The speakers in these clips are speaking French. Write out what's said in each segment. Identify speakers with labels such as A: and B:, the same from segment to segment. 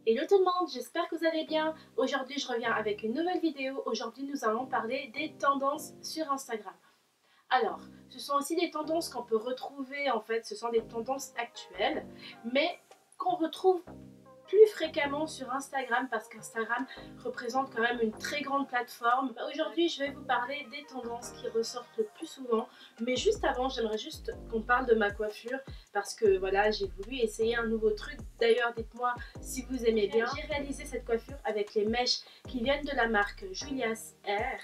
A: Hello tout le monde, j'espère que vous allez bien. Aujourd'hui je reviens avec une nouvelle vidéo. Aujourd'hui nous allons parler des tendances sur Instagram. Alors, ce sont aussi des tendances qu'on peut retrouver, en fait, ce sont des tendances actuelles, mais qu'on retrouve plus fréquemment sur Instagram parce qu'Instagram représente quand même une très grande plateforme. Aujourd'hui, je vais vous parler des tendances qui ressortent le plus souvent, mais juste avant, j'aimerais juste qu'on parle de ma coiffure parce que voilà, j'ai voulu essayer un nouveau truc. D'ailleurs, dites-moi si vous aimez bien. J'ai réalisé cette coiffure avec les mèches qui viennent de la marque Julia's Hair.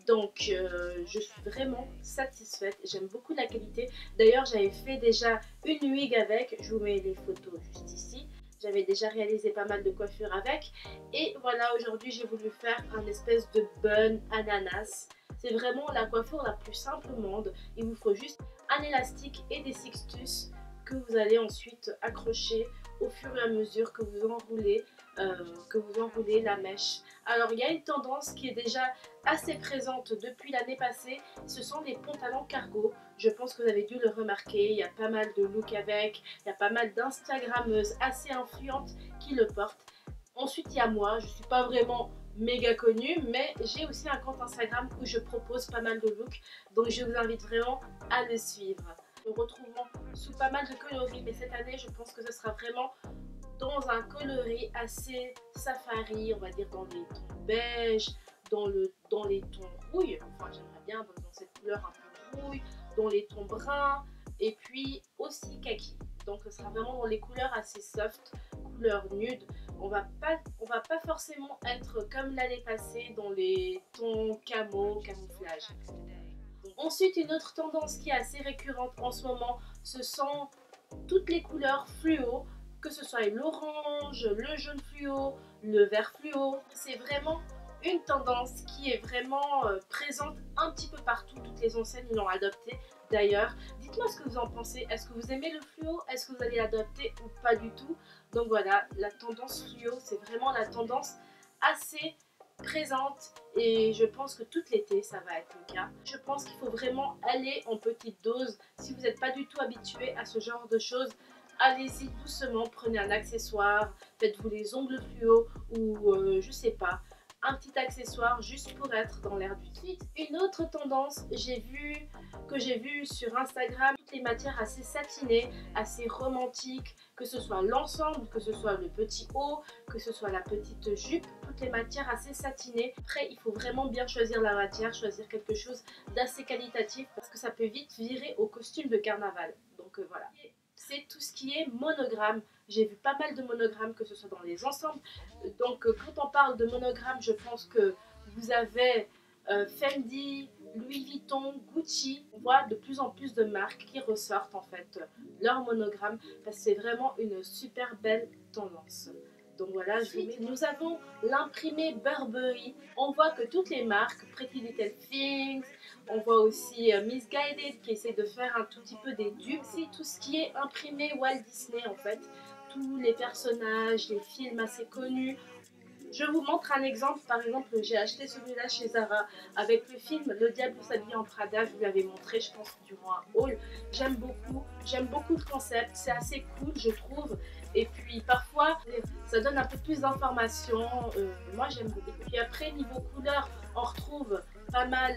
A: Donc je suis vraiment satisfaite, j'aime beaucoup la qualité. D'ailleurs j'avais fait déjà une wig avec, je vous mets les photos juste ici. J'avais déjà réalisé pas mal de coiffures avec. Et voilà, aujourd'hui j'ai voulu faire un espèce de bun ananas. C'est vraiment la coiffure la plus simple au monde. Il vous faut juste un élastique et des sixtus que vous allez ensuite accrocher au fur et à mesure que vous enroulez la mèche. Alors il y a une tendance qui est déjà assez présente depuis l'année passée, ce sont les pantalons cargo. Je pense que vous avez dû le remarquer, il y a pas mal de looks avec, il y a pas mal d'instagrammeuses assez influentes qui le portent. Ensuite il y a moi, je ne suis pas vraiment méga connue, mais j'ai aussi un compte Instagram où je propose pas mal de looks, donc je vous invite vraiment à le suivre. Nous retrouvons sous pas mal de coloris, mais cette année je pense que ce sera vraiment dans un coloris assez safari, on va dire dans les tons beige, dans les tons rouille, enfin j'aimerais bien dans cette couleur un peu rouille, dans les tons bruns et puis aussi kaki. Donc ce sera vraiment dans les couleurs assez soft, couleurs nude. On va pas forcément être comme l'année passée dans les tons camo, camouflage. Ensuite, une autre tendance qui est assez récurrente en ce moment, ce sont toutes les couleurs fluo, que ce soit l'orange, le jaune fluo, le vert fluo. C'est vraiment une tendance qui est vraiment présente un petit peu partout. Toutes les enseignes l'ont adoptée d'ailleurs. Dites-moi ce que vous en pensez. Est-ce que vous aimez le fluo? Est-ce que vous allez l'adopter ou pas du tout? Donc voilà, la tendance fluo, c'est vraiment la tendance assez présente et je pense que tout l'été ça va être le cas. Je pense qu'il faut vraiment aller en petite dose. Si vous n'êtes pas du tout habitué à ce genre de choses, allez-y doucement, prenez un accessoire, faites-vous les ongles fluo ou je sais pas, un petit accessoire juste pour être dans l'air du temps. Une autre tendance que j'ai vu sur Instagram, toutes les matières assez satinées, assez romantiques, que ce soit l'ensemble, que ce soit le petit haut, que ce soit la petite jupe, toutes les matières assez satinées. Après, il faut vraiment bien choisir la matière, choisir quelque chose d'assez qualitatif parce que ça peut vite virer au costume de carnaval. Donc voilà. C'est tout ce qui est monogramme. J'ai vu pas mal de monogrammes, que ce soit dans les ensembles. Donc quand on parle de monogramme, je pense que vous avez Fendi, Louis Vuitton, Gucci. On voit de plus en plus de marques qui ressortent en fait leur monogramme parce que c'est vraiment une super belle tendance. Donc voilà, nous avons l'imprimé Burberry. On voit que toutes les marques, Pretty Little Things, on voit aussi Missguided qui essaie de faire un tout petit peu des dupes. C'est tout ce qui est imprimé Walt Disney en fait. Tous les personnages, les films assez connus. Je vous montre un exemple. Par exemple, j'ai acheté celui-là chez Zara avec le film Le Diable s'habille en Prada. Je vous l'avais montré, je pense, durant un haul. J'aime beaucoup le concept. C'est assez cool, je trouve. Et puis parfois, ça donne un peu plus d'informations. Moi, j'aime beaucoup. Et puis après, niveau couleur, on retrouve pas mal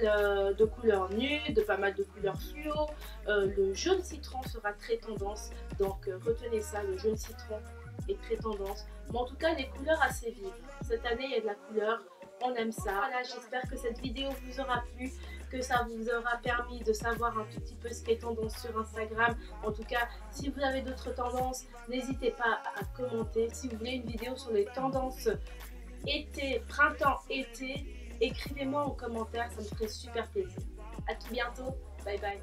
A: de couleurs nudes, pas mal de couleurs fluo. Le jaune citron sera très tendance. Donc retenez ça, le jaune citron est très tendance. Mais en tout cas, les couleurs assez vives. Cette année, il y a de la couleur. On aime ça. Voilà, j'espère que cette vidéo vous aura plu, que ça vous aura permis de savoir un tout petit peu ce qui est tendance sur Instagram. En tout cas, si vous avez d'autres tendances, n'hésitez pas à commenter. Si vous voulez une vidéo sur les tendances été, printemps, été, écrivez-moi en commentaire, ça me ferait super plaisir. À tout bientôt, bye bye.